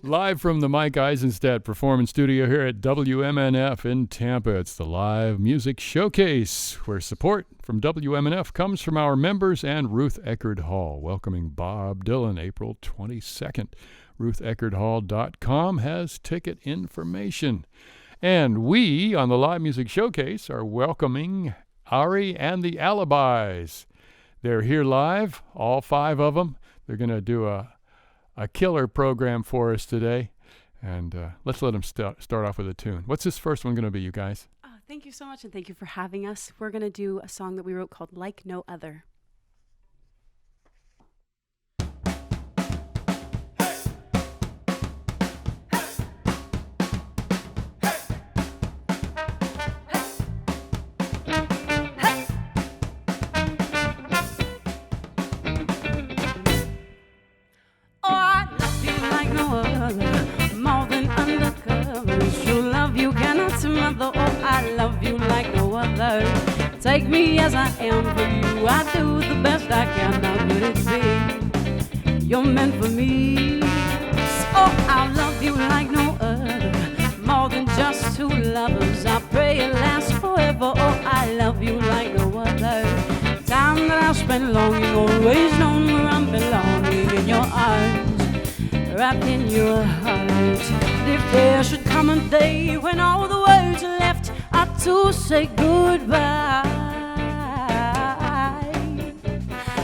Live from the Mike Eisenstadt Performance Studio here at WMNF in Tampa. It's the Live Music Showcase, where support from WMNF comes from our members and Ruth Eckerd Hall, welcoming Bob Dylan April 22nd. RuthEckerdHall.com has ticket information. And we, on the Live Music Showcase, are welcoming Ari and the Alibis. They're here live, all 5 of them. They're going to do a killer program for us today. And let's let them start off with a tune. What's this first one going to be, you guys? Thank you so much, and thank you for having us. We're going to do a song that we wrote called Like No Other. Take me as I am for you. I do the best I can. How could it be? You're meant for me. So I'll love you like no other. More than just 2 lovers. I pray it lasts forever. Oh, I love you like no other. Time that I spend longing, always knowing where I'm belonging. In your arms, wrapped in your heart. If there should come a day when all the words are left are to say goodbye,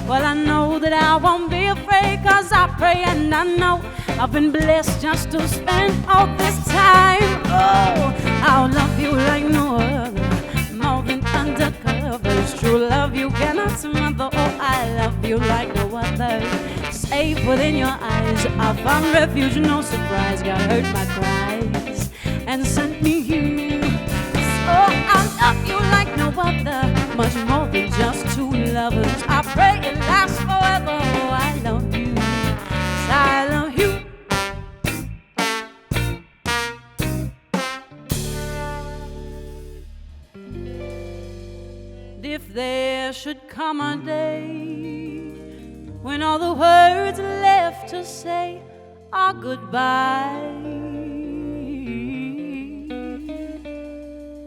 well, I know that I won't be afraid, 'cause I pray and I know I've been blessed just to spend all this time. Oh, I'll love you like no other, more than undercovers. True love you cannot smother. Oh, I love you like no other. Safe within your eyes, I found refuge, no surprise. God heard my cries and sent me you. Oh, I love you like no other, much more than just 2 lovers. I pray it lasts forever. Oh, I love you, I love you. If there should come a day when all the words left to say are goodbye,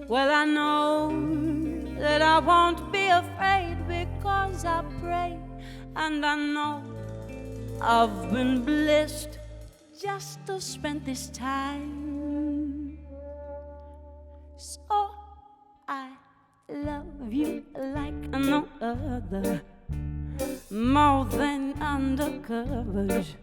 well, I know that I won't be afraid, because I pray and I know I've been blessed just to spend this time. So I love you like no other, more than undercovers.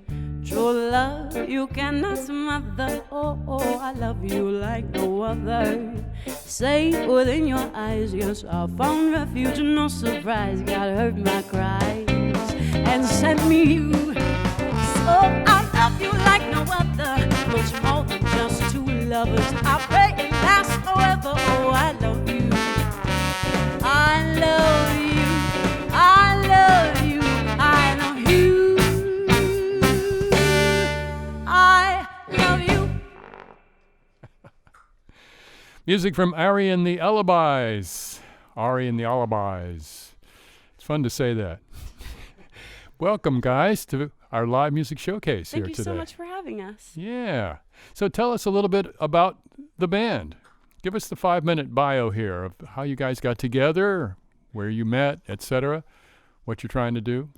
True love you cannot smother. Oh, oh, I love you like no other. Safe within your eyes, yes, I found refuge, no surprise. God heard my cries and sent me you. So I love you like no other, much more than just 2 lovers. I pray it lasts forever. Oh, I love you, I love you, I love you, I love you, I love you. Music from Ari and the Alibis. Ari and the Alibis. It's fun to say that. Welcome, guys, to our Live Music Showcase here today. Thank you so much for having us. Yeah. So tell us a little bit about the band. Give us the 5-minute bio here of how you guys got together, where you met, etc., what you're trying to do.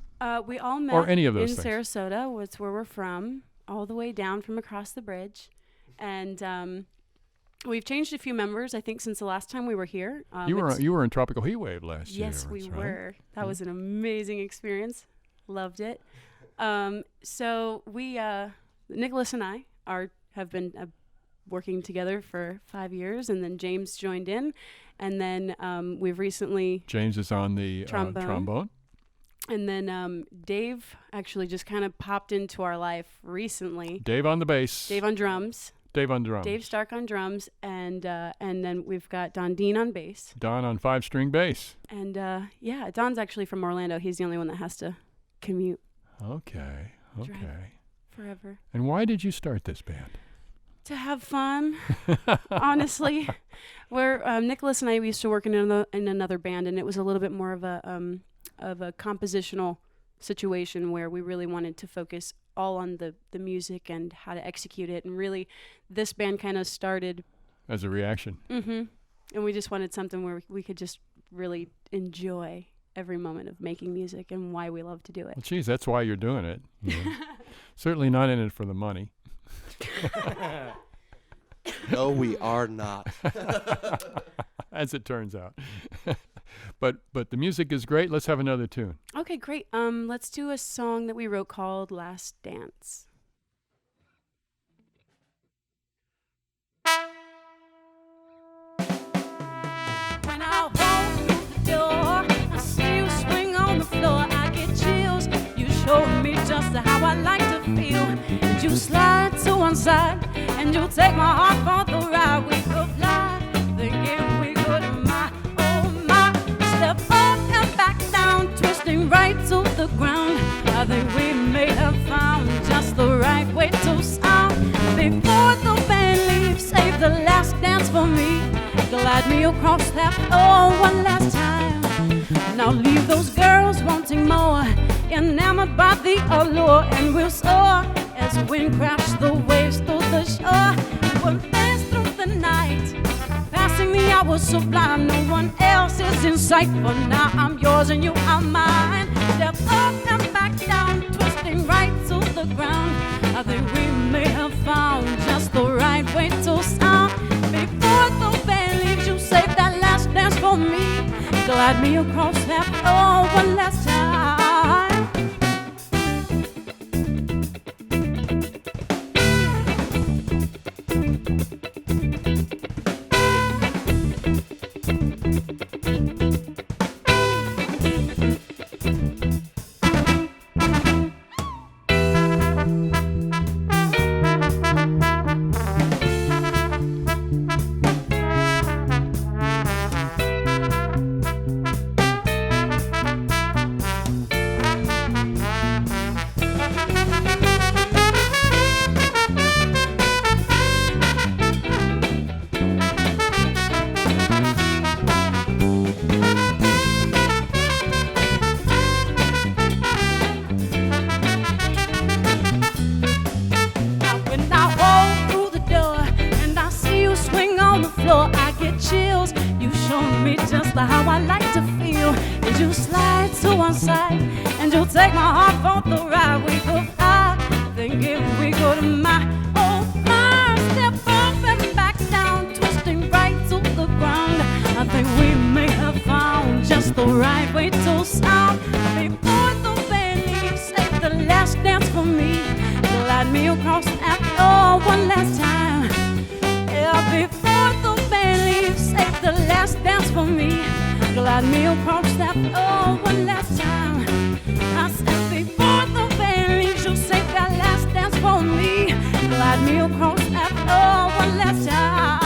We all met or any of those in things. Sarasota, that's where we're from, all the way down from across the bridge. And we've changed a few members, I think, since the last time we were here. You were in Tropical Heat Wave last year. Yes, we right? were. That was an amazing experience. Loved it. So we, Nicolaas and I, have been working together for 5 years, and then James joined in, and then we've recently... James is on the trombone. And then Dave actually just kind of popped into our life recently. Dave on the bass. Dave on drums. Dave Stark on drums, and then we've got Don Dean on bass. Don on 5-string bass. And yeah, Don's actually from Orlando. He's the only one that has to commute. Okay. Drive forever. And why did you start this band? To have fun, honestly. Where Nicolaas and I used to work in another band, and it was a little bit more of a compositional situation where we really wanted to focus all on the music and how to execute it. And really, this band kind of started as a reaction. Mm-hmm. And we just wanted something where we could just really enjoy every moment of making music and why we love to do it. Well, geez, that's why you're doing it. You know. Certainly not in it for the money. No, we are not. As it turns out. But the music is great. Let's have another tune. Okay, great. Let's do a song that we wrote called Last Dance. When I walk through the door, I see you swing on the floor. I get chills. You show me just how I like to feel. And you slide to one side, and you take my heart for the ride. We could fly, thinking we could my, oh my. Step up and back down, twisting right to the ground. I think we may have found just the right way to sound. Before the band leaves, save the last dance for me. Glide me across that floor one last time. Now leave those girls wanting more, enamored by the allure, and we'll soar as wind crash the waves through the shore. We'll dance through the night, passing the hours sublime. No one else is in sight, but now I'm yours and you are mine. Step up and back down, twisting right to the ground. I think we may have found just the right way to sound. Before the band leaves, you save that last dance for me. Glide me across that floor one last time. How I like to feel, and you slide to one side, and you'll take my heart for the ride. We could fly, thinking we could my, oh my. Step up and back down, twisting right to the ground. I think we may have found just the right way to sound. Before the band leaves, save the last dance for me. Glide me across that floor one last time. Yeah, before the band leaves, save the last dance for me. Glide me across that floor one last time. I said before the band leaves, you'll save that last dance for me. Glide me across that floor one last time.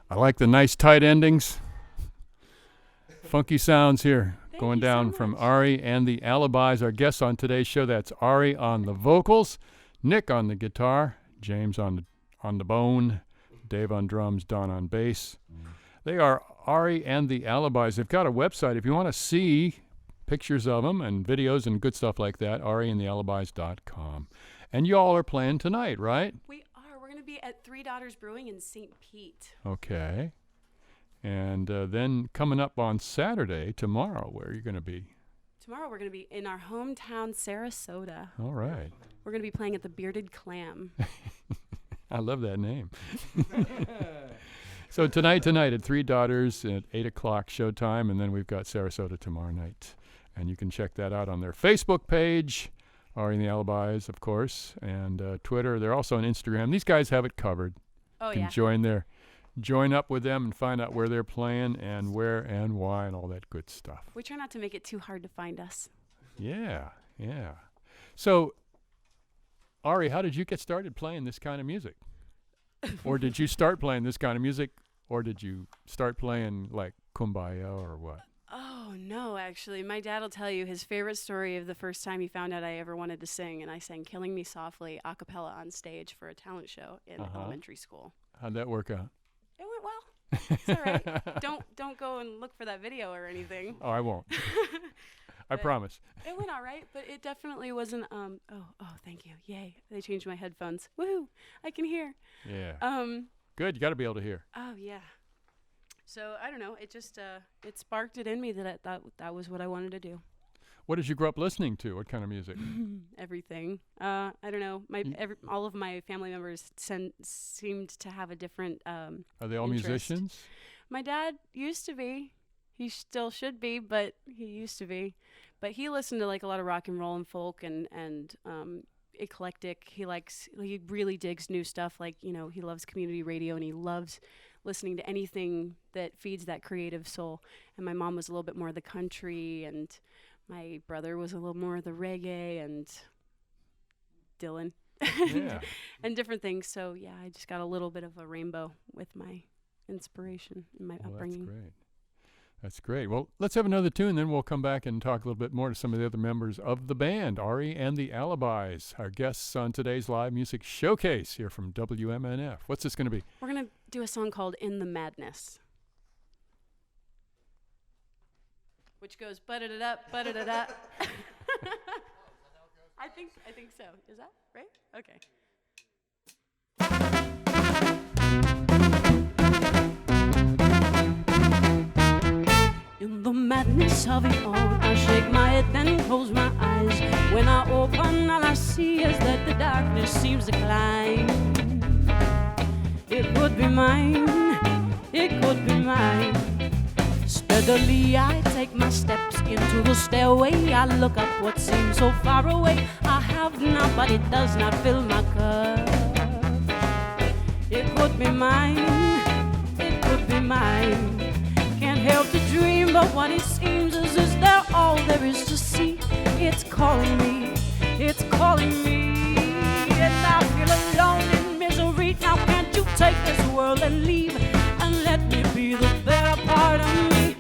I like the nice tight endings. Funky sounds here. Thank Going you down so from much. Ari and the Alibis, our guests on today's show. That's Ari on the vocals, Nick on the guitar, James on the bone, Dave on drums, Don on bass. They are Ari and the Alibis. They've got a website. If you want to see pictures of them and videos and good stuff like that, ariandthealibis.com. And y'all are playing tonight, right? We are. We're going to be at Three Daughters Brewing in St. Pete. Okay. And then coming up on Saturday, tomorrow, where are you going to be? Tomorrow we're going to be in our hometown, Sarasota. All right. We're going to be playing at the Bearded Clam. I love that name. So tonight at Three Daughters at 8 o'clock showtime, and then we've got Sarasota tomorrow night. And you can check that out on their Facebook page, Ari and the Alibis, of course, and Twitter. They're also on Instagram. These guys have it covered. Oh, You yeah. can join up with them and find out where they're playing and where and why and all that good stuff. We try not to make it too hard to find us. Yeah. So, Ari, how did you get started playing this kind of music? Or did you start playing this kind of music, or did you start playing like Kumbaya or what? no, actually. My dad will tell you his favorite story of the first time he found out I ever wanted to sing, and I sang Killing Me Softly a cappella on stage for a talent show in elementary school. How'd that work out? It went well. It's all right. Don't go and look for that video or anything. Oh, I won't. I promise. It went all right, but it definitely wasn't. Thank you. Yay! They changed my headphones. Woohoo! I can hear. Yeah. Good. You got to be able to hear. Oh yeah. So I don't know. It just it sparked it in me that that was what I wanted to do. What did you grow up listening to? What kind of music? Everything. I don't know. All of my family members seemed to have a different. Are they all interest. musicians? My dad used to be. He still should be, but he used to be. But he listened to like a lot of rock and roll and folk and eclectic. He really digs new stuff. Like, you know, he loves community radio and he loves listening to anything that feeds that creative soul. And my mom was a little bit more of the country, and my brother was a little more of the reggae and Dylan and different things. So yeah, I just got a little bit of a rainbow with my inspiration and my upbringing. That's great. That's great. Well, let's have another tune, then we'll come back and talk a little bit more to some of the other members of the band, Ari and the Alibis, our guests on today's live music showcase here from WMNF. What's this going to be? We're going to do a song called In the Madness, which goes ba-da-da-da, ba-da-da-da. I think so. Is that right? Okay. In the madness of it all, I shake my head then close my eyes. When I open, all I see is that the darkness seems to climb. It could be mine, it could be mine. Steadily I take my steps into the stairway. I look up what seems so far away. I have not, but it does not fill my cup. It could be mine, it could be mine. Can't help to dream, but what it seems is there all there is to see. It's calling me, it's calling me. And I feel alone in misery. Now can't you take this world and leave and let me be the better part of me?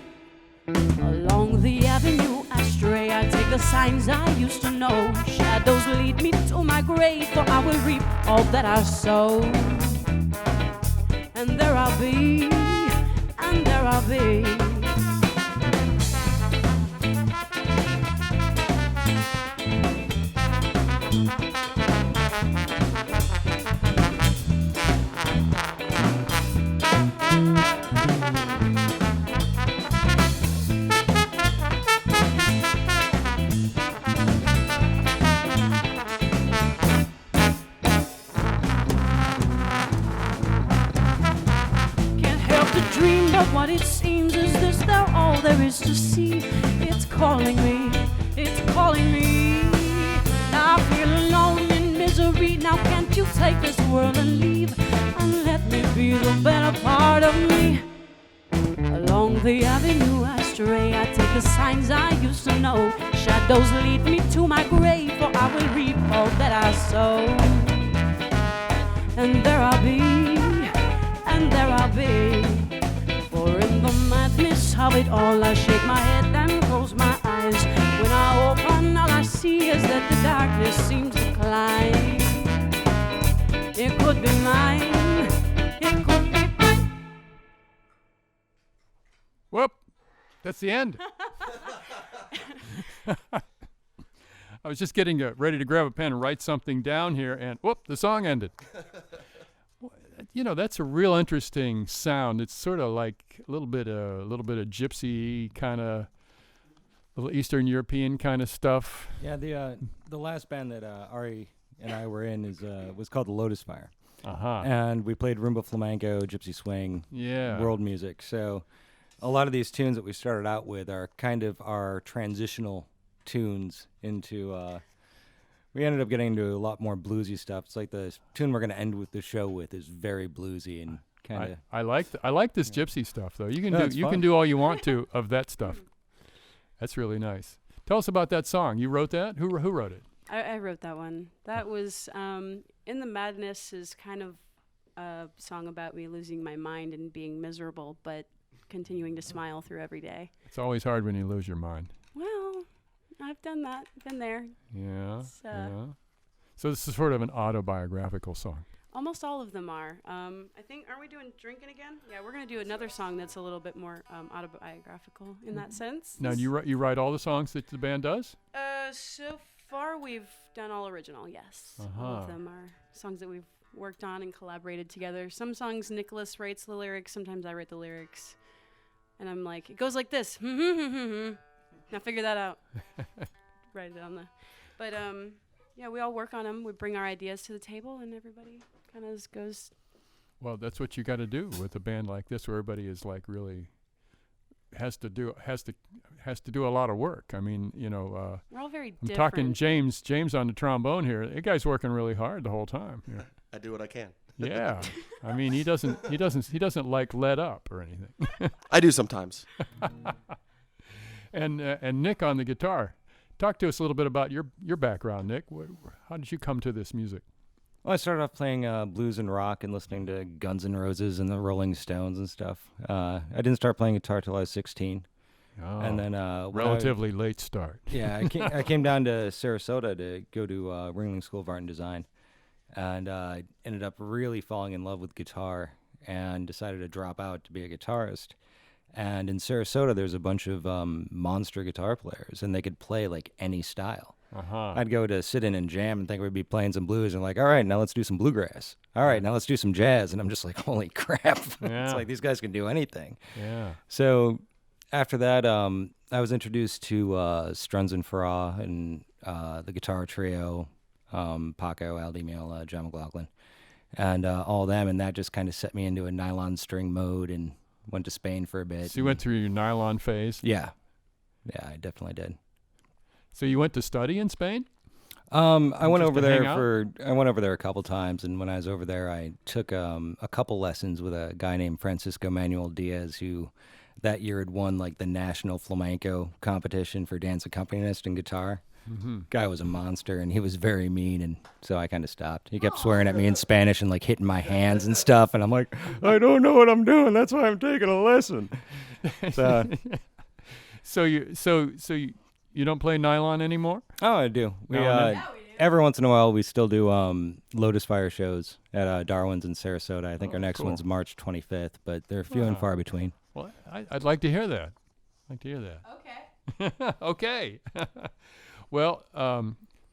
Along the avenue I stray, I take the signs I used to know. Shadows lead me to my grave, for I will reap all that I sow. And there I'll be, and there I'll be. What it seems is this, there all there is to see. It's calling me, it's calling me. Now I feel alone in misery. Now can't you take this world and leave and let me be the better part of me? Along the avenue I stray, I take the signs I used to know. Shadows lead me to my grave, for I will reap all that I sow. And there I'll be, and there I'll be. For in the madness of it all, I shake my head and close my eyes. When I open, all I see is that the darkness seems to climb. It could be mine, it could be mine. Whoop, that's the end. I was just getting ready to grab a pen and write something down here, and whoop, the song ended. You know, that's a real interesting sound. It's sort of like a little bit of gypsy kind of, little Eastern European kind of stuff. Yeah, the last band that Ari and I were in was called the Lotus Fire. And we played rumba, flamenco, gypsy swing, world music. So a lot of these tunes that we started out with are kind of our transitional tunes into. We ended up getting into a lot more bluesy stuff. It's like the tune we're going to end with the show with is very bluesy and kind of. I like this gypsy stuff though. You can do all you want to of that stuff. That's really nice. Tell us about that song. You wrote that? Who wrote it? I wrote that one. That was In the Madness is kind of a song about me losing my mind and being miserable, but continuing to smile through every day. It's always hard when you lose your mind. Well, I've done that. Been there. Yeah. So this is sort of an autobiographical song. Almost all of them are. I think, aren't we doing Drinking Again? Yeah, we're going to do another song that's a little bit more autobiographical in that sense. Now, do you write all the songs that the band does? So far, we've done all original, yes. All of them are songs that we've worked on and collaborated together. Some songs Nicolaas writes the lyrics. Sometimes I write the lyrics. And I'm like, it goes like this. Now figure that out. Write it on the... But, yeah, we all work on them. We bring our ideas to the table, and everybody kind of goes... Well, that's what you got to do with a band like this, where everybody is like really has to do a lot of work. I mean, we're all very different. I'm talking James on the trombone here. That guy's working really hard the whole time. Yeah. I do what I can. Yeah, I mean, he doesn't like let up or anything. I do sometimes. And Nick on the guitar. Talk to us a little bit about your background, Nick. How did you come to this music? Well, I started off playing blues and rock and listening to Guns N' Roses and the Rolling Stones and stuff. I didn't start playing guitar till I was 16. Oh, and then relatively late start. Yeah, I came down to Sarasota to go to Ringling School of Art and Design, and ended up really falling in love with guitar and decided to drop out to be a guitarist. And in Sarasota, there's a bunch of monster guitar players, and they could play like any style. I'd go to sit in and jam and think we'd be playing some blues, and like, all right, now let's do some bluegrass. All right, now let's do some jazz. And I'm just like, holy crap. Yeah. It's like these guys can do anything. Yeah. So after that, I was introduced to Struns and Farah and the guitar trio, Paco, Al Meal, John McLaughlin, and all of them, and that just kind of set me into a nylon string mode and went to Spain for a bit. So you went through your nylon phase? Yeah, I definitely did. So you went to study in Spain? I went over there a couple times, and when I was over there, I took a couple lessons with a guy named Francisco Manuel Diaz, who that year had won like the national flamenco competition for dance accompanist and guitar. Mm-hmm. Guy was a monster, and he was very mean, and so I kind of stopped. He kept swearing at me in Spanish and like hitting my hands and stuff, and I'm like, I don't know what I'm doing. That's why I'm taking a lesson. So you don't play nylon anymore? Oh, I do. Every once in a while, we still do Lotus Fire shows at Darwin's in Sarasota. I think our next one's March 25th, but they're few and far between. Well, I'd like to hear that. Okay. Okay. Well,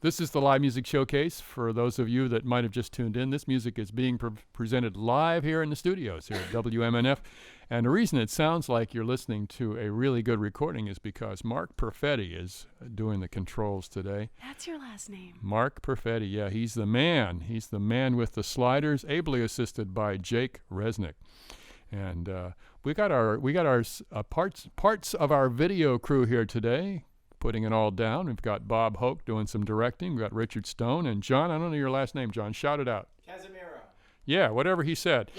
this is the Live Music Showcase. For those of you that might have just tuned in, this music is being presented live here in the studios here at WMNF. And the reason it sounds like you're listening to a really good recording is because Mark Perfetti is doing the controls today. That's your last name. Mark Perfetti, yeah, he's the man. He's the man with the sliders, ably assisted by Jake Resnick. And we got our parts of our video crew here today, putting it all down. We've got Bob Hoke doing some directing. We've got Richard Stone and John. I don't know your last name, John. Shout it out. Casimiro. Yeah, whatever he said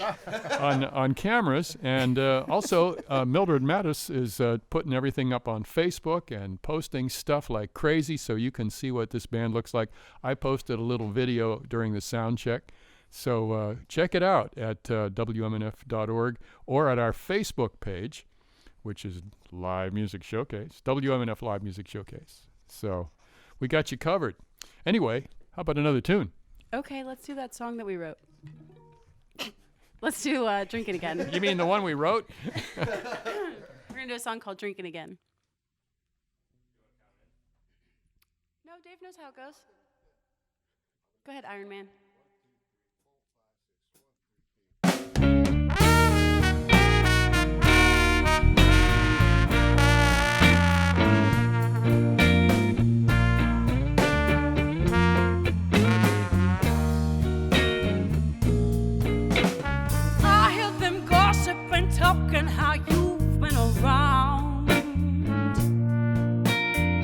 on cameras. And also, Mildred Mattis is putting everything up on Facebook and posting stuff like crazy so you can see what this band looks like. I posted a little video during the sound check. So check it out at WMNF.org or at our Facebook page, which is Live Music Showcase, WMNF Live Music Showcase. So we got you covered. Anyway, how about another tune? Okay, let's do that song that we wrote. Let's do Drinking Again. You mean the one we wrote? We're going to do a song called Drinking Again. No, Dave knows how it goes. Go ahead, Iron Man. Talking how you've been around,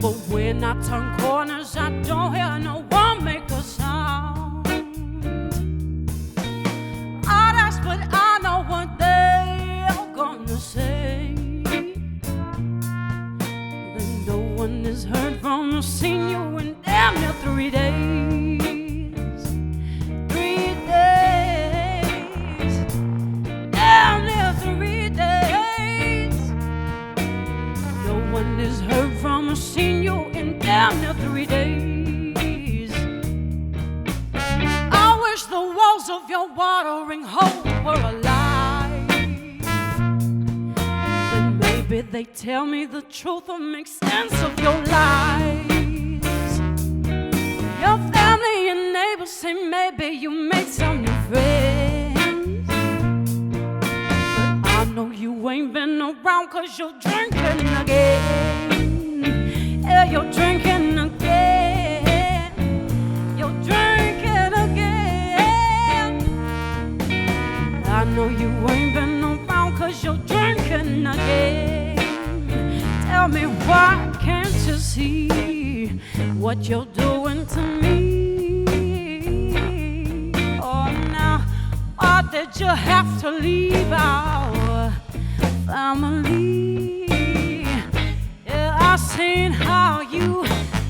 but when I turn corners, I don't hear no one make a sound. I'd ask, but I know what they are gonna say. But no one has heard from or seen you in damn near 3 days. 3 days. Damn near 3 days. tell me the truth or make sense of your lies. Your family and neighbors say maybe you made some new friends, but I know you ain't been around 'cause you're drinking again. Yeah, you're drinking again. You're drinking again. I know you ain't been around 'cause you're drinking again. Tell me, why can't you see what you're doing to me? Oh, now, or did you have to leave our family? Yeah, I've seen how you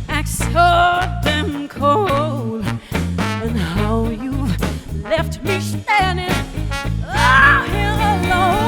act so damn cold, and how you left me standing out here alone.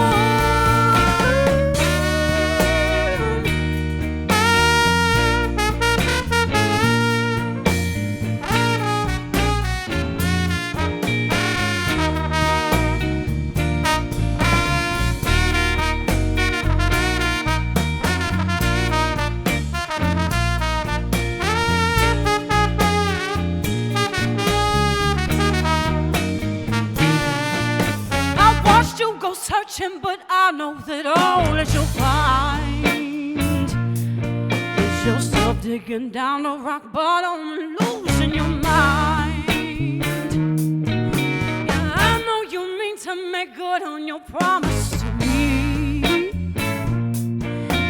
Searching, but I know that all that you'll find is yourself digging down the rock bottom and losing your mind. Yeah, I know you mean to make good on your promise to me,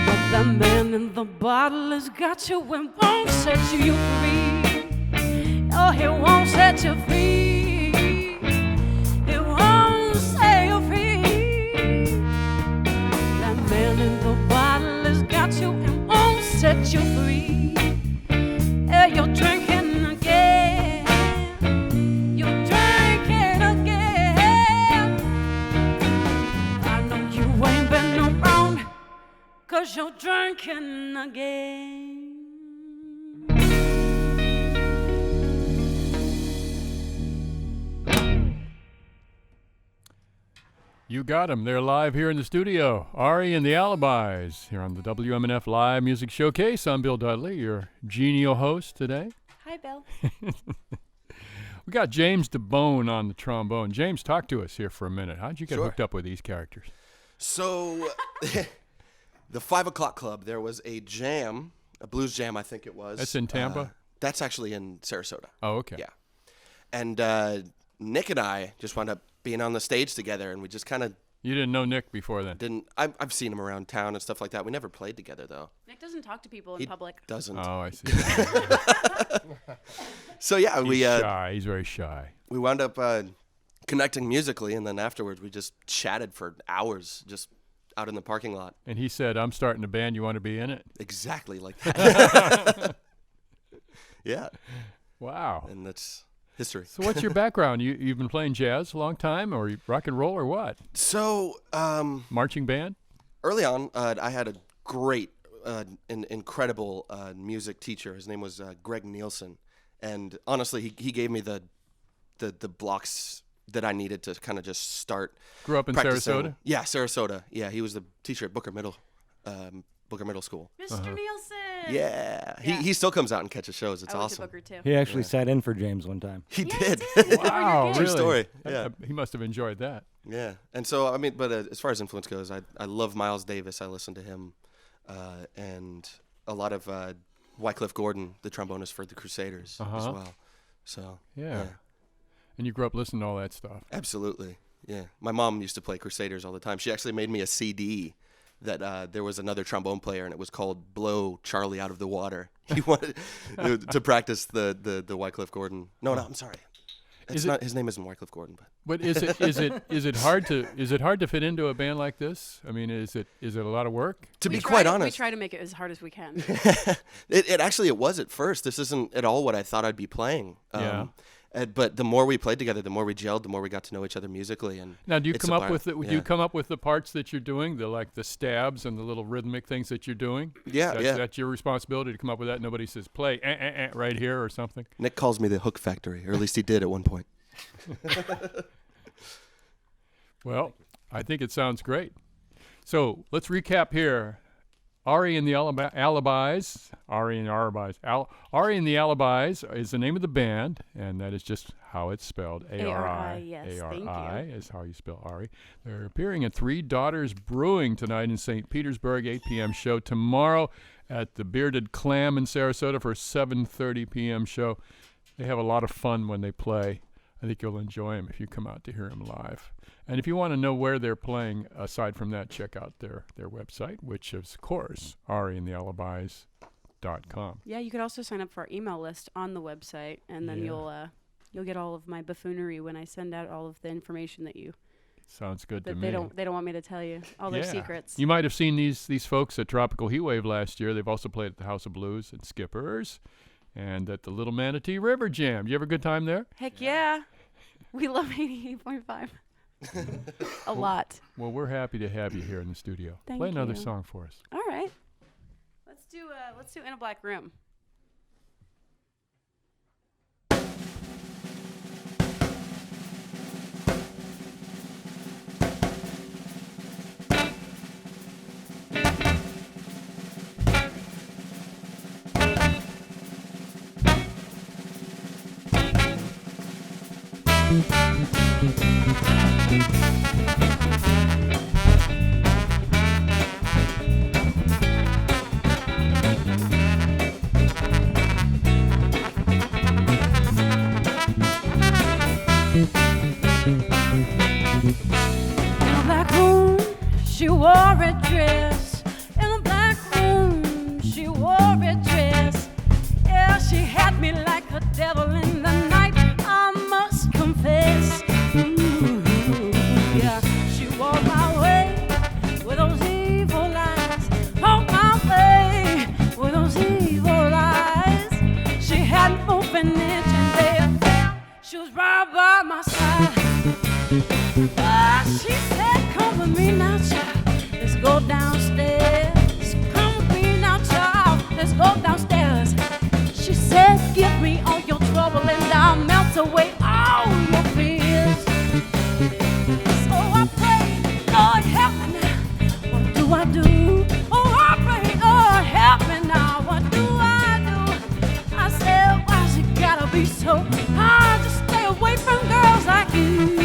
but the man in the bottle has got you and won't set you free. Oh, he won't set you free. He won't set you free. Man in the bottle has got you and won't set you free. Yeah, you're drinking again. You're drinking again. I know you ain't been around 'cause you're drinking again. You got them. They're live here in the studio. Ari and the Alibis here on the WMNF Live Music Showcase. I'm Bill Dudley, your genial host today. Hi, Bill. We got James DaBone on the trombone. James, talk to us here for a minute. How'd you get hooked up with these characters? So, the 5 o'clock club, there was a jam, a blues jam, I think it was. That's in Tampa? That's actually in Sarasota. Oh, okay. Yeah. And Nick and I just wound up being on the stage together, and we just kind of... You didn't know Nick before then? I've seen him around town and stuff like that. We never played together, though. Nick doesn't talk to people in public. Doesn't. Oh, I see. So, yeah, He's shy. He's very shy. We wound up connecting musically, and then afterwards we just chatted for hours just out in the parking lot. And he said, I'm starting a band. You want to be in it? Exactly like that. Yeah. Wow. And that's... history. So what's your background? You've been playing jazz a long time, or rock and roll, or what? So, marching band? Early on, I had a great, incredible music teacher. His name was Greg Nielsen, and honestly, he gave me the blocks that I needed to kind of just start. Grew up in practicing. Sarasota? Yeah, Sarasota. Yeah, he was the teacher at Booker Middle School. Mr. Nielsen. Yeah. He still comes out and catches shows. It's I went awesome. to Booker too. He actually sat in for James one time. He did. Wow, True really? story. Yeah. He must have enjoyed that. Yeah. And so, I mean, but as far as influence goes, I love Miles Davis. I listen to him. And a lot of Wycliffe Gordon, the trombonist for the Crusaders as well. So, yeah. And you grew up listening to all that stuff. Absolutely. Yeah. My mom used to play Crusaders all the time. She actually made me a CD that there was another trombone player, and it was called "Blow Charlie Out of the Water." He wanted to practice the Wycliffe Gordon. No, I'm sorry. His name isn't Wycliffe Gordon, but is it hard to fit into a band like this? I mean, is it a lot of work? To be quite honest, we try to make it as hard as we can. It was at first. This isn't at all what I thought I'd be playing. But the more we played together, the more we gelled, the more we got to know each other musically. And now, do you come up with the parts that you're doing, the stabs and the little rhythmic things that you're doing? That's your responsibility to come up with that. Nobody says play right here or something. Nick calls me the Hook Factory, or at least he did at one point. Well, I think it sounds great. So let's recap here. Ari and the Alibis. Ari and the Alibis is the name of the band, and that is just how it's spelled. A-R-I. Yes, A-R-I is how you spell Ari. They're appearing at Three Daughters Brewing tonight in St. Petersburg, 8 p.m. show. Tomorrow at the Bearded Clam in Sarasota for a 7:30 p.m. show. They have a lot of fun when they play. I think you'll enjoy them if you come out to hear them live. And if you want to know where they're playing, aside from that, check out their website, which is, of course, ariandthealibis.com. Yeah, you could also sign up for our email list on the website, and then you'll get all of my buffoonery when I send out all of the information that you. Sounds good to me. They don't want me to tell you all their secrets. You might have seen these folks at Tropical Heatwave last year. They've also played at the House of Blues and Skippers, and at the Little Manatee River Jam. Did you have a good time there? Heck yeah. We love 88.5. A lot. Well, we're happy to have you here in the studio. Thank Play you. another song for us. All right. Let's do In a Black Room. She wore a dress in a black room. She wore a dress. Yeah, she had me like a devil in the night, I must confess. Ooh, yeah, she walked my way with those evil eyes. Walked my way with those evil eyes. She had an open inch and there. She was right by my side. She said, come with me now, child. Let's go downstairs. Come with me now, child. Let's go downstairs. She said, give me all your trouble and I'll melt away all your fears. So I pray, Lord, help me now. What do I do? Oh, I pray, Lord, help me now. What do I do? I said, why's it gotta be so hard to stay away from girls like you?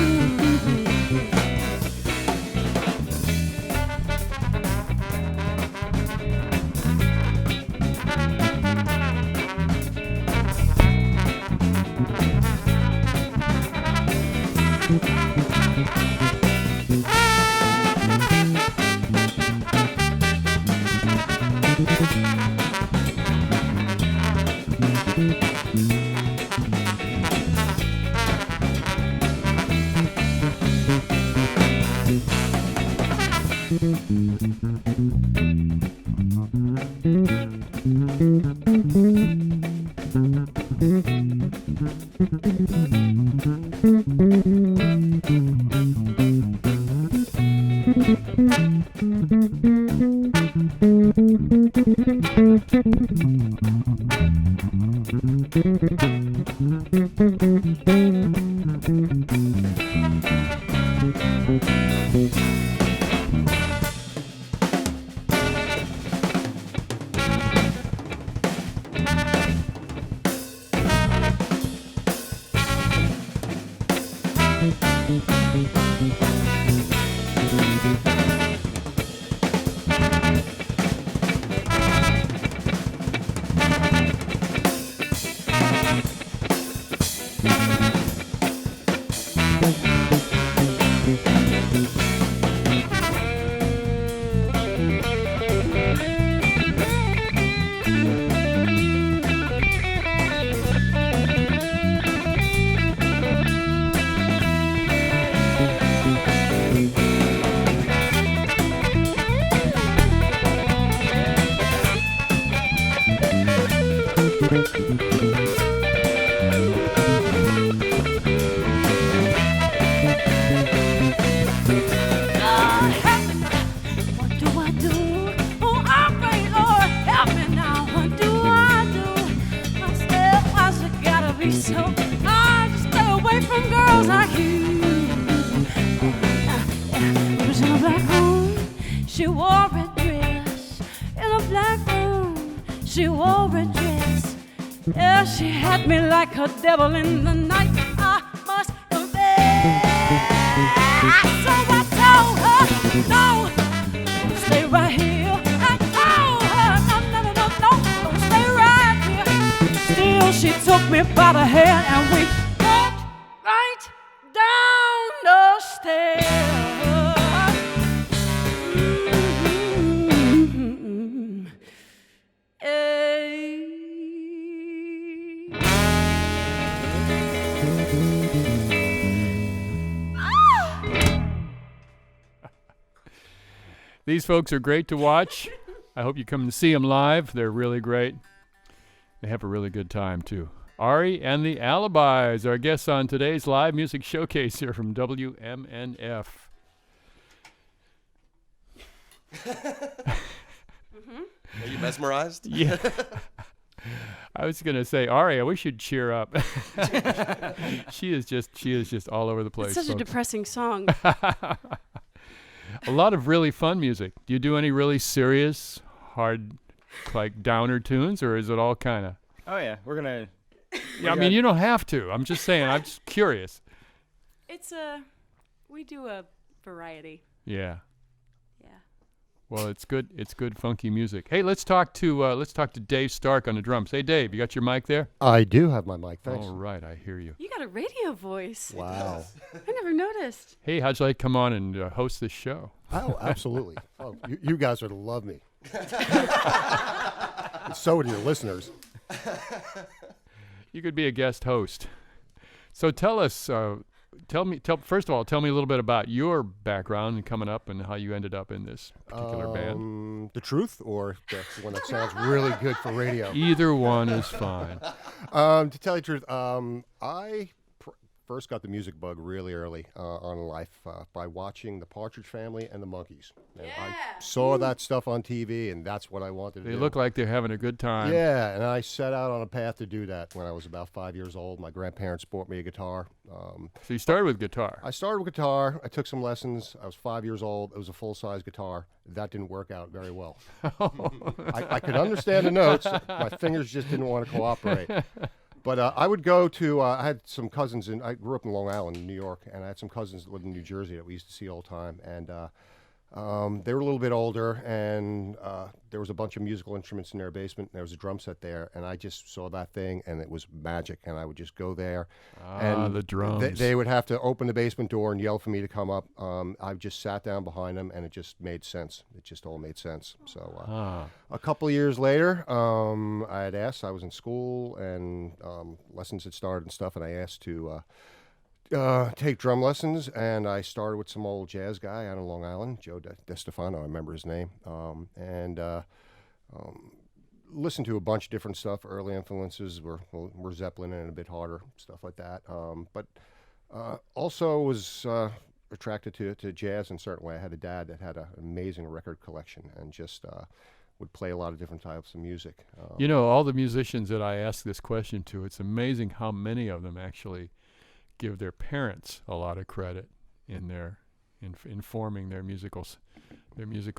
She wore a dress in She wore a dress. Yeah, she had me like a devil in the night. I must confess. So I told her, no, stay right here. I told her, no, don't stay right here. Still, she took me by the hand and we walked right down the stairs. These folks are great to watch. I hope you come and see them live. They're really great. They have a really good time, too. Ari and the Alibis, our guests on today's live music showcase here from WMNF. Are you mesmerized? Yeah. I was going to say, Ari, I wish you'd cheer up. She is just all over the place. It's such a depressing song. A lot of really fun music. Do you do any really serious, hard, like downer tunes, or is it all kind of? Oh yeah, we're gonna. Yeah, I mean, you don't have to. I'm just saying. I'm just curious. We do a variety. Yeah. Yeah. Well, it's good. It's good, funky music. Hey, let's talk to Dave Stark on the drums. Hey, Dave, you got your mic there? I do have my mic. Thanks. All right, I hear you. You got a radio voice. Wow. I never noticed. Hey, how'd you like to come on and host this show? Oh, absolutely. Oh, you guys would love me. So would your listeners. You could be a guest host. So tell us, first of all, tell me a little bit about your background and coming up and how you ended up in this particular band. The truth or the one that sounds really good for radio? Either one is fine. To tell you the truth, I first got the music bug really early on in life by watching the Partridge Family and the Monkees. And I saw that stuff on TV, and that's what I wanted to do. They look like they're having a good time. Yeah, and I set out on a path to do that when I was about 5 years old. My grandparents bought me a guitar. So you started with guitar. I started with guitar. I took some lessons. I was 5 years old. It was a full-size guitar. That didn't work out very well. I could understand the notes. My fingers just didn't want to cooperate. But I would go to, I had some cousins, I grew up in Long Island, New York, and I had some cousins that lived in New Jersey that we used to see all the time. And they were a little bit older, and there was a bunch of musical instruments in their basement, and there was a drum set there, and I just saw that thing, and it was magic, and I would just go there. And the drums. They would have to open the basement door and yell for me to come up. I just sat down behind them, and it just made sense. It just all made sense. So a couple of years later, I had asked, I was in school, and lessons had started and stuff, and I asked to take drum lessons, and I started with some old jazz guy out in Long Island, Joe DeStefano, I remember his name, and listened to a bunch of different stuff. Early influences were Zeppelin and a bit harder, stuff like that, but also was attracted to jazz in a certain way. I had a dad that had an amazing record collection and just would play a lot of different types of music. You know, all the musicians that I ask this question to, it's amazing how many of them actually give their parents a lot of credit in forming their musical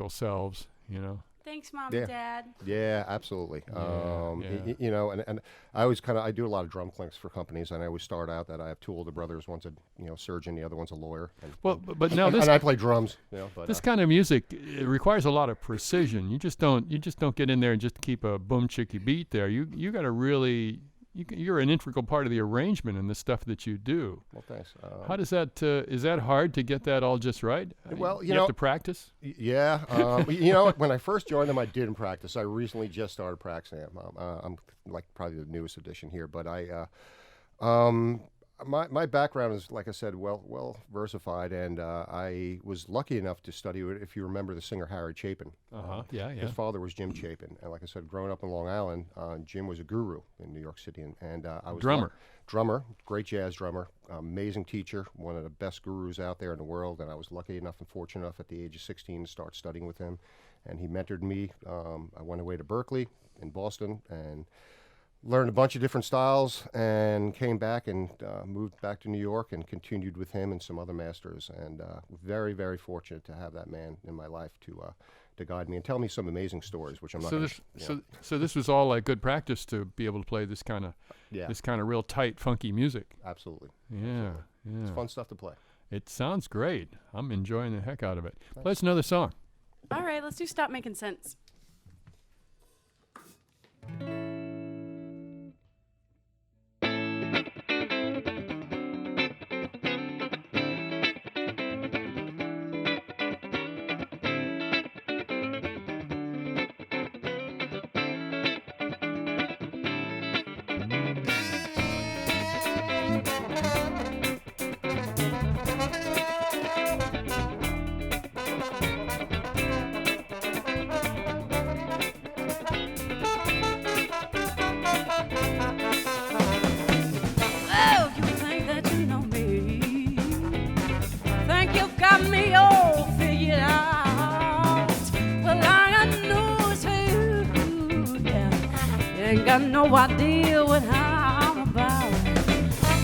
selves, you know. Thanks, Mom and Dad. Yeah, absolutely. You know, and I always I do a lot of drum clinks for companies, and I always start out that I have two older brothers. One's a surgeon, the other one's a lawyer. And, but now this, and I play drums. You know, but, this kind of music, it requires a lot of precision. You just don't get in there and just keep a boom chicky beat there. You got to really. You're an integral part of the arrangement and the stuff that you do. Well, thanks. How does that? Is that hard to get that all just right? Well, you have to practice. Yeah. You know, when I first joined them, I didn't practice. I recently just started practicing them. I'm like probably the newest addition here, but my background is, like I said, well versified, and I was lucky enough to study it. If you remember the singer Harry Chapin, yeah. His father was Jim Chapin, and like I said, growing up in Long Island, Jim was a guru in New York City, and I was drummer, great jazz drummer, amazing teacher, one of the best gurus out there in the world, and I was lucky enough and fortunate enough at the age of 16 to start studying with him, and he mentored me. I went away to Berkeley in Boston and learned a bunch of different styles, and came back and moved back to New York and continued with him and some other masters, and very, very fortunate to have that man in my life to to guide me and tell me some amazing stories, which I'm not. So this was all like good practice to be able to play this kind of real tight, funky music. Absolutely. Yeah. It's fun stuff to play. It sounds great. I'm enjoying the heck out of it. Play us another song. All right, let's do Stop Making Sense. No idea what I'm about.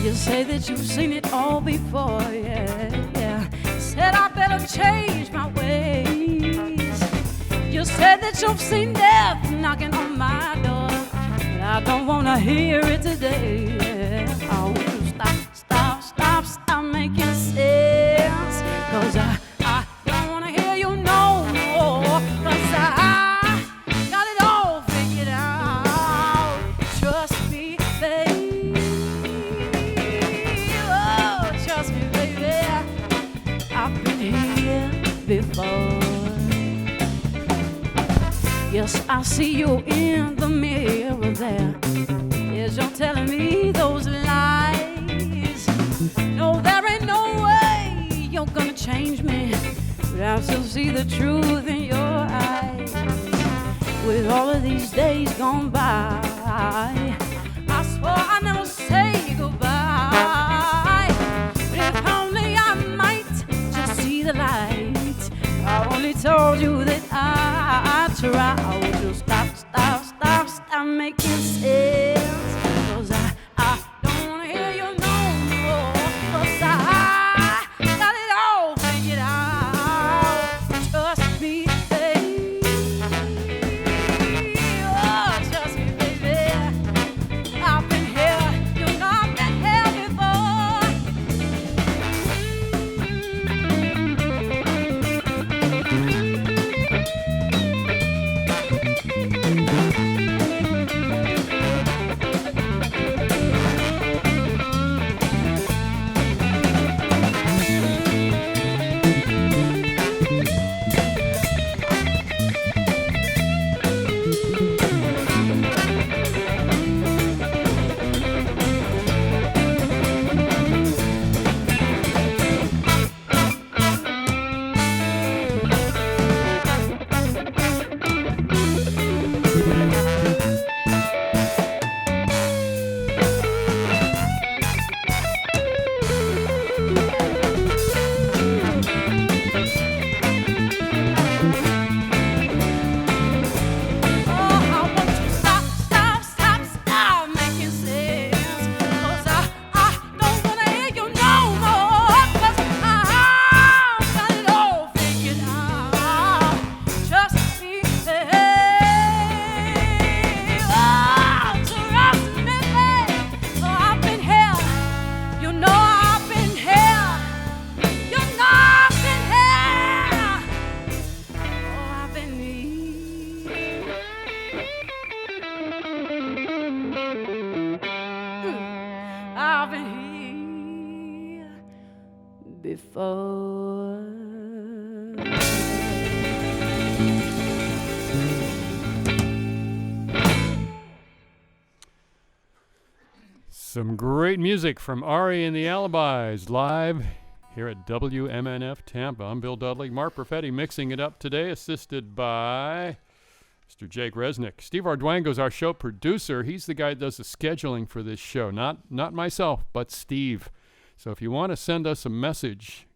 You say that you've seen it all before, yeah. Said I better change my ways. You said that you've seen death knocking on my door, but I don't wanna hear it today. Yeah. I want you to stop making sense, 'cause I don't wanna hear you no more, 'cause I got it all figured out. Trust me, baby. Oh, trust me, baby. I've been here before. Yes, I see you in the mirror there. Yes, you're telling me those lies. No, there ain't no way you're gonna change me, but I still see the truth in your eyes. With all of these days gone by, I swore I'd never say goodbye. But if only I might just see the light. I only told you that I try. I would just stop making sense. 'Cause I don't wanna hear you no more. 'Cause I got it all figured out. Trust me, baby. Oh, trust me, baby. I've been here, you know I've been here before. I've been here before. Some great music from Ari and the Alibis live here at WMNF Tampa. I'm Bill Dudley. Mark Perfetti mixing it up today, assisted by Mr. Jake Resnick. Steve Arduango's our show producer. He's the guy that does the scheduling for this show. Not myself, but Steve. So if you want to send us a message,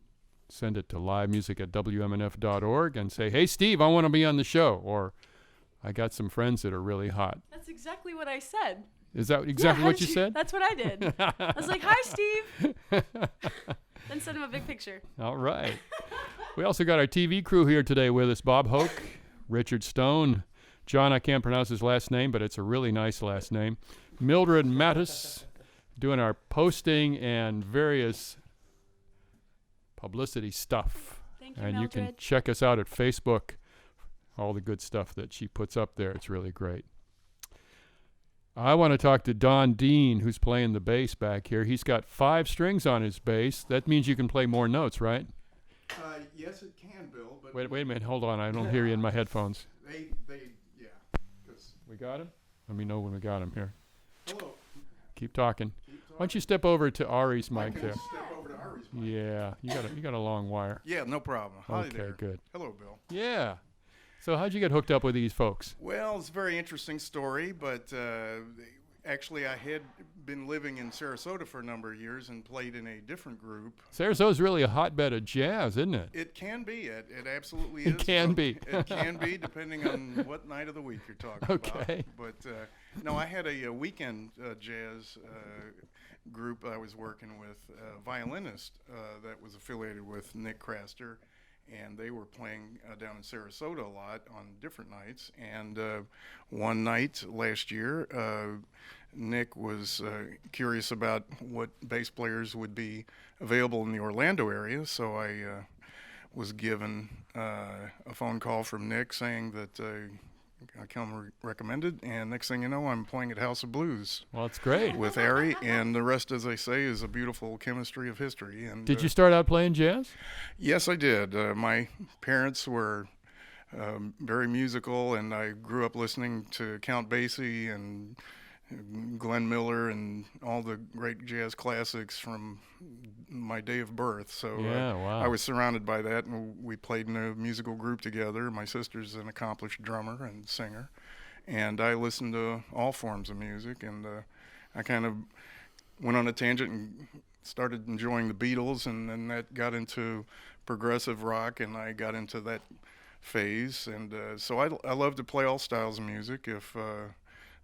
send it to livemusic@wmnf.org and say, hey, Steve, I want to be on the show. Or I got some friends that are really hot. That's exactly what I said. Is that exactly what you said? That's what I did. I was like, hi, Steve. Then send him a big picture. All right. We also got our TV crew here today with us. Bob Hoke, Richard Stone. John, I can't pronounce his last name, but it's a really nice last name. Mildred Mattis doing our posting and various publicity stuff. Thank you, and Mildred. you can check us out at Facebook. All the good stuff that she puts up there. It's really great. I want to talk to Don Dean, who's playing the bass back here. He's got 5 strings on his bass. That means you can play more notes, right? Yes, it can, Bill. But Wait a minute. Hold on. I don't hear you in my headphones. Yeah. We got him? Let me know when we got him here. Hello. Keep talking. Why don't you step over to Ari's mic there? Step over to Ari's mic. Yeah, you got a long wire. Yeah, no problem. Hi Okay, there. good. Hello, Bill. Yeah. So how'd you get hooked up with these folks? Well, it's a very interesting story, but actually I had been living in Sarasota for a number of years and played in a different group. Sarasota's really a hotbed of jazz, isn't it? It can be. It absolutely is. It can be. It can be, depending on what night of the week you're talking Okay. about. But no, I had a weekend jazz group I was working with, a violinist that was affiliated with Nick Kraster, and they were playing down in Sarasota a lot on different nights. And one night last year, Nick was curious about what bass players would be available in the Orlando area, so I was given a phone call from Nick saying that I come recommended, and next thing you know, I'm playing at House of Blues. Well, that's great. With Ari, and the rest, as they say, is a beautiful chemistry of history. And Did you start out playing jazz? Yes, I did. My parents were very musical, and I grew up listening to Count Basie and Glenn Miller and all the great jazz classics from my day of birth. So wow. I was surrounded by that, and we played in a musical group together. My sister's an accomplished drummer and singer, and I listened to all forms of music, and I kind of went on a tangent and started enjoying the Beatles, and then that got into progressive rock, and I got into that phase. And so I love to play all styles of music if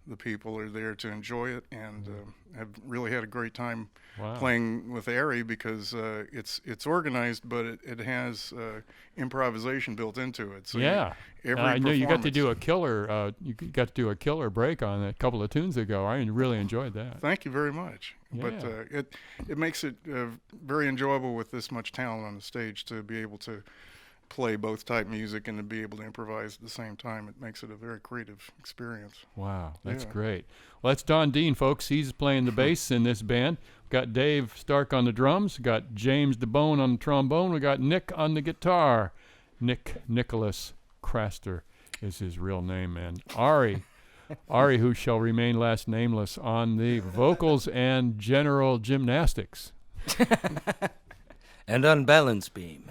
the people are there to enjoy it, and have really had a great time playing with Ari, because it's organized, but it has improvisation built into it. So I know you got to do a killer. You got to do a killer break on a couple of tunes ago. I really enjoyed that. Thank you very much. Yeah. But it makes it very enjoyable with this much talent on the stage to be able to play both type music and to be able to improvise at the same time. It makes it a very creative experience. Wow, that's great. Well, that's Don Dean, folks. He's playing the bass in this band. We've got Dave Stark on the drums. We've got James DaBone on the trombone. We got Nick on the guitar. Nicolaas Kraster is his real name. And Ari, who shall remain last nameless, on the vocals and general gymnastics. And on balance beam.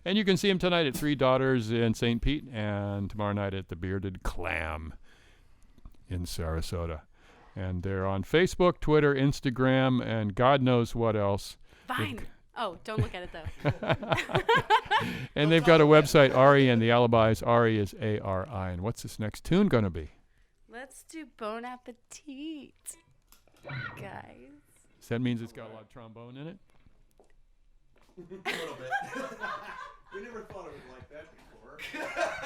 And you can see him tonight at Three Daughters in St. Pete, and tomorrow night at the Bearded Clam in Sarasota. And they're on Facebook, Twitter, Instagram, and God knows what else. Fine. Oh, don't look at it, though. And they've got a website, Ari and the Alibis. Ari is A-R-I. And what's this next tune going to be? Let's do Bon Appetit, guys. So that means it's got a lot of trombone in it? A little bit. We never thought of it like that before.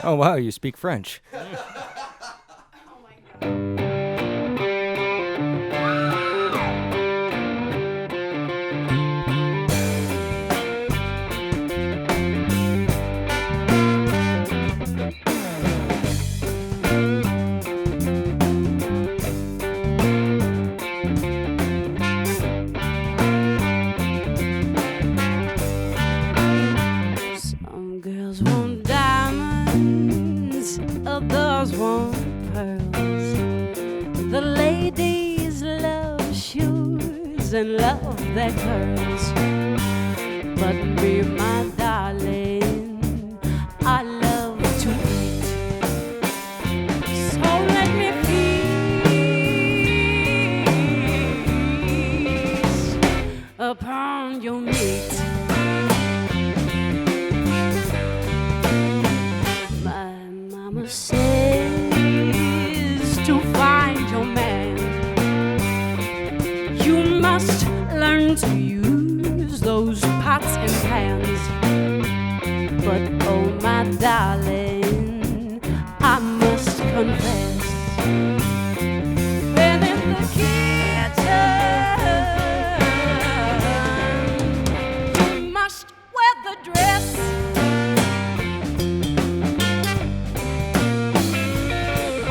Oh, wow, you speak French. Oh, my God. Others want pearls. The ladies love shoes and love their curls. But me, my darling, I love to eat. So let me feast upon your meat. Says to find your man, you must learn to use those pots and pans. But oh my darling, And in the kitchen, you must wear the dress.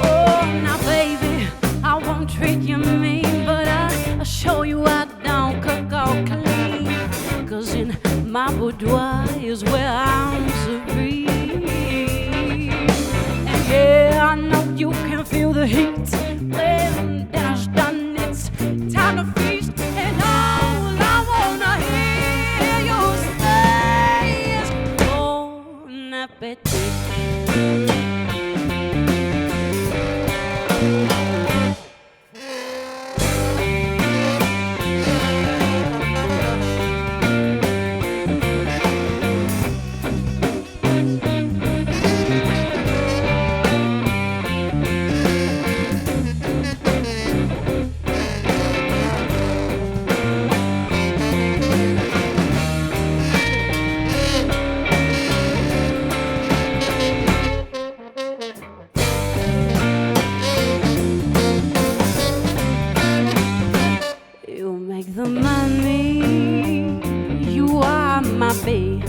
Oh, now baby, I won't treat you mean, but I'll show you I don't cook all clean. 'Cause in my boudoir is where I'm supreme. And yeah, I know you can feel the heat. When dinner's done, it's time to feast. And all I wanna hear you say is bon appetit. You make the money, you are my babe,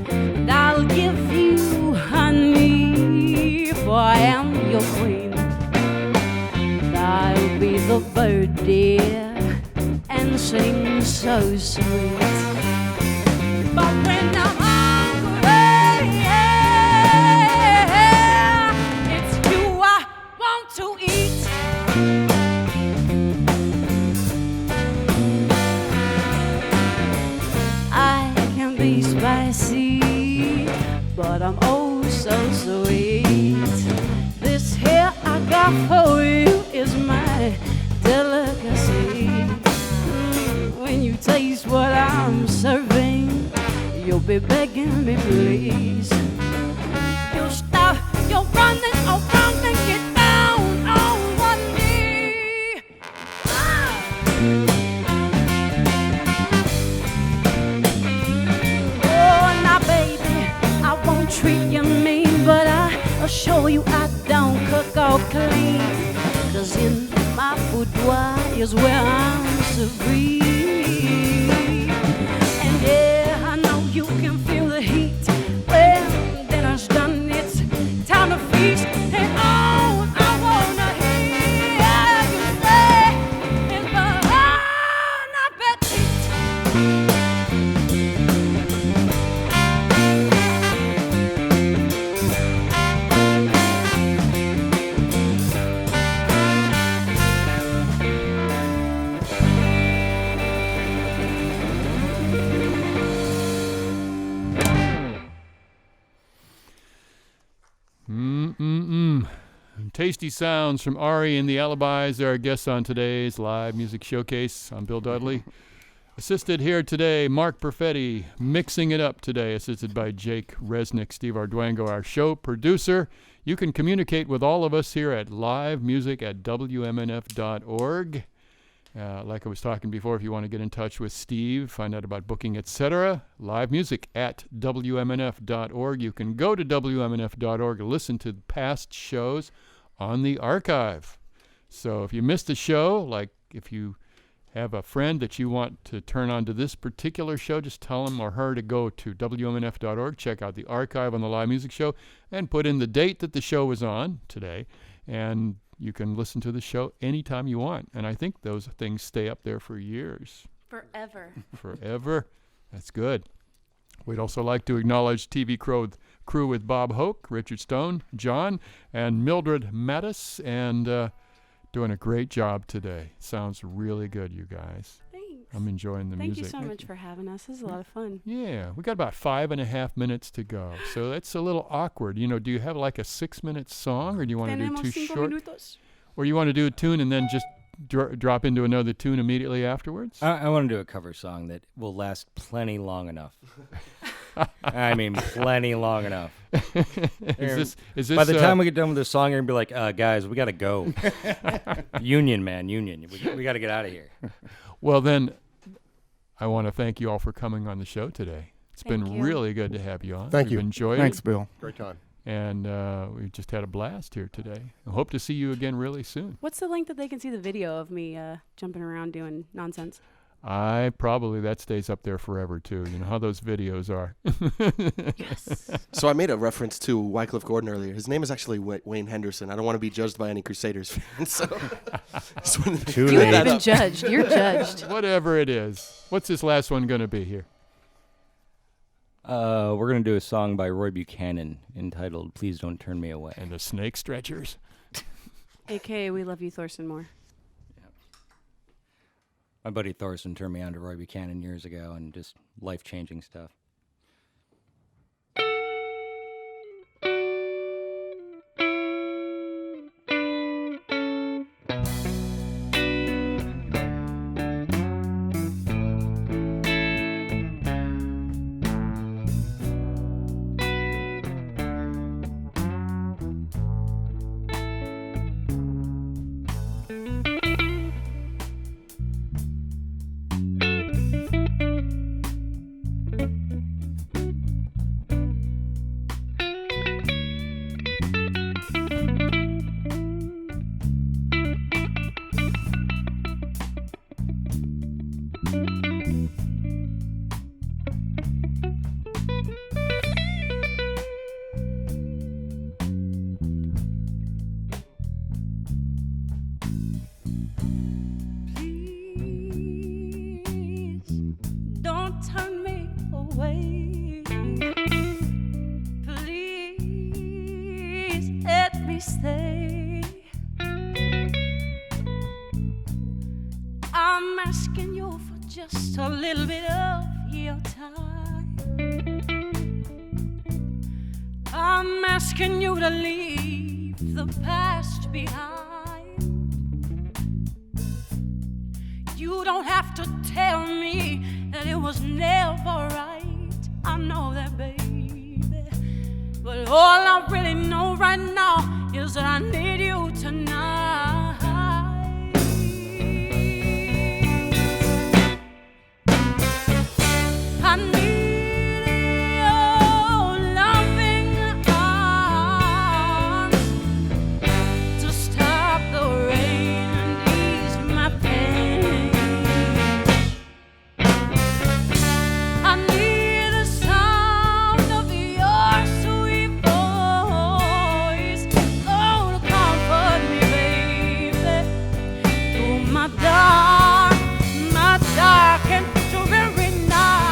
and I'll give you honey, for I am your queen. I'll be the bird, dear, and sing so sweet. But when I'm hungry, it's you I want to eat. I can be spicy, but I'm oh so sweet. This here I got for you is my delicacy. When you taste what I'm serving, you'll be begging me, please. You'll stop, you'll run and I'll run and get down on one knee. Oh, now baby, I won't treat you mean, but I'll show you I don't cook all clean. 'Cause in my boudoir is where I'm supreme. And yeah, I know you can feel the heat. When dinner's done, it's time to feast. And all I wanna hear you say is bon appetit. Tasty sounds from Ari and the Alibis. They're our guests on today's live music showcase. I'm Bill Dudley. Assisted here today, Mark Perfetti, mixing it up today, assisted by Jake Resnick, Steve Arduengo, our show producer. You can communicate with all of us here at livemusic@wmnf.org. Like I was talking before, if you want to get in touch with Steve, find out about booking, etc., livemusic@wmnf.org. You can go to wmnf.org and listen to past shows on the archive. So if you missed a show, like if you have a friend that you want to turn on to this particular show, just tell him or her to go to wmnf.org, check out the archive on the live music show, and put in the date that the show was on today, and you can listen to the show anytime you want. And I think those things stay up there for years. Forever. Forever. That's good. We'd also like to acknowledge TV crew with Bob Hoke, Richard Stone, John, and Mildred Mattis, and doing a great job today. Sounds really good, you guys. Thanks. I'm enjoying the music. Thank you so much for having us. This is a lot of fun. Yeah, we got about 5.5 minutes to go, so that's a little awkward. You know, do you have like a 6-minute song, or do you want to do too short? Minutos. Or you want to do a tune and then just drop into another tune immediately afterwards? I want to do a cover song that will last plenty long enough. I mean, plenty long enough. Is this by the time we get done with this song, you're going to be like, guys, we got to go. Union, man, union. We got to get out of here. Well, then, I want to thank you all for coming on the show today. It's been really good to have you on. Thank you. Enjoyed Thanks, it. Bill. Great time. And we just had a blast here today. I hope to see you again really soon. What's the link that they can see the video of me jumping around doing nonsense? That stays up there forever too. You know how those videos are. Yes. So I made a reference to Wycliffe Gordon earlier. His name is actually Wayne Henderson. I don't want to be judged by any Crusaders fans. So Too You've late. been judged. You're judged. Whatever it is. What's this last one going to be here? We're going to do a song by Roy Buchanan entitled Please Don't Turn Me Away. And the Snake Stretchers. AKA We Love You, Thorsten Moore. My buddy Thorsten turned me on to Roy Buchanan years ago, and just life-changing stuff. Stay. I'm asking you for just a little bit of your time. I'm asking you to leave the past behind. You don't have to tell me that it was never right. I know that, baby. But all I really know right now is that I need you tonight. I need your loving arms to stop the rain and ease my pain. I need the sound of your sweet voice, oh, to comfort me, baby, through my dark and dreary nights.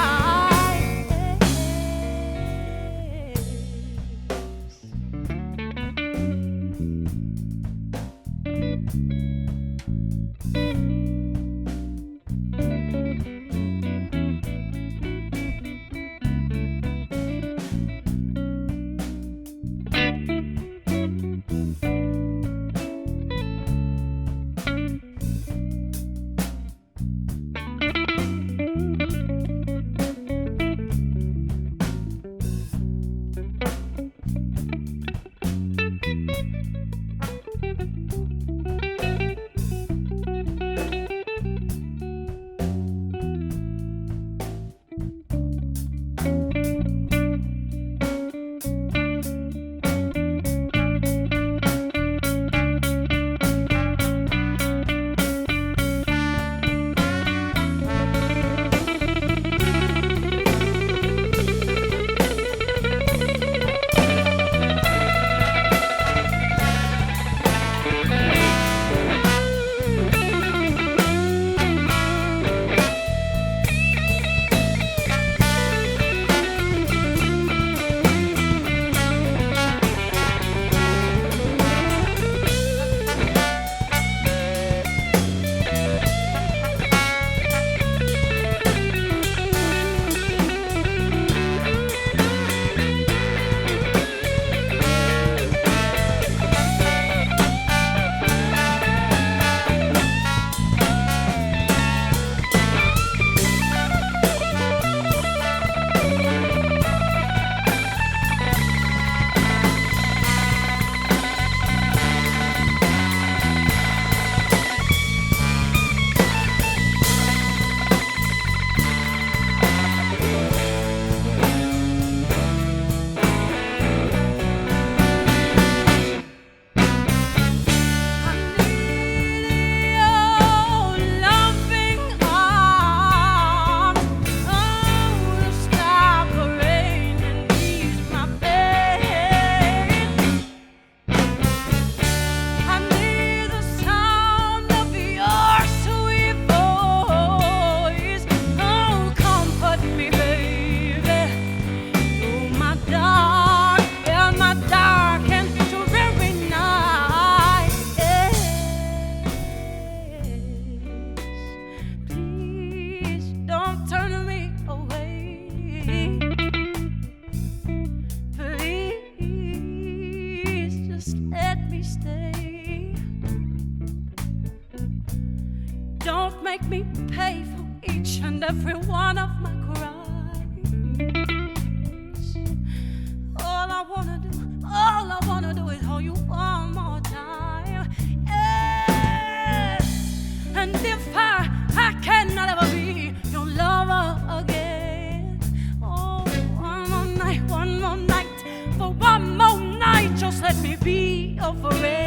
don't make me pay for each and every one of my crimes. All I wanna do is hold you one more time. Yeah. And if I cannot ever be your lover again, oh, one more night, for one more night, just let me be your friend.